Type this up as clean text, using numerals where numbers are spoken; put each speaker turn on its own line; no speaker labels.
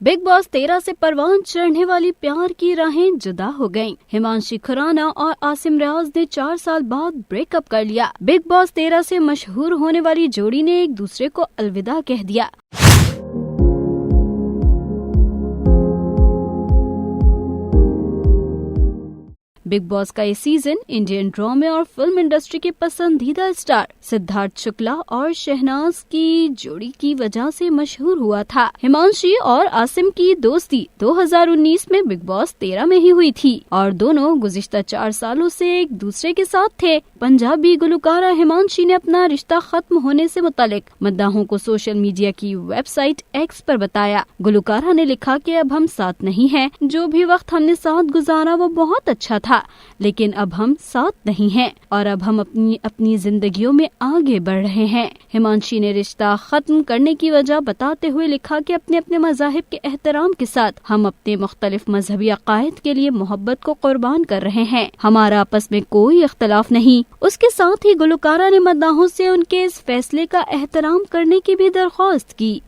Big boss 13 से परवान चढ़ने वाली प्यार की राहें जुदा हो गयीं। हिमांशी खुराना और आसिम रियाज ने 4 साल बाद ब्रेकअप कर लिया। बिग बॉस 13 से मशहूर होने वाली जोड़ी ने एक दूसरे को अलविदा कह दिया। बिग बॉस का ये सीजन इंडियन ड्रामे और फिल्म इंडस्ट्री के पसंदीदा स्टार सिद्धार्थ शुक्ला और शहनाज की जोड़ी की वजह से मशहूर हुआ था। हिमांशी और आसिम की दोस्ती 2019 में बिग बॉस 13 में ही हुई थी और दोनों गुज़िश्ता 4 सालों से एक दूसरे के साथ थे। पंजाबी गुलकारा हिमांशी ने अपना रिश्ता खत्म होने से मुतालिक मद्दाहों को सोशल मीडिया की वेबसाइट एक्स पर बताया। गुलकारा ने लिखा कि अब हम साथ नहीं हैं। जो भी वक्त हमने साथ गुजारा वो बहुत अच्छा था, लेकिन अब हम साथ नहीं हैं और अब हम अपनी जिंदगियों में आगे बढ़ रहे हैं। हिमांशी ने रिश्ता खत्म करने की वजह बताते हुए लिखा कि अपने अपने मज़ाहिब के एहतराम के साथ हम अपने मुख्तलिफ मजहबी अकायद के लिए मोहब्बत को कुर्बान कर रहे हैं। हमारा आपस में कोई इख्तलाफ नहीं। उसके साथ ही गुलकारा ने मद्दाहों से उनके इस फैसले का एहतराम करने की भी दरख्वास्त की।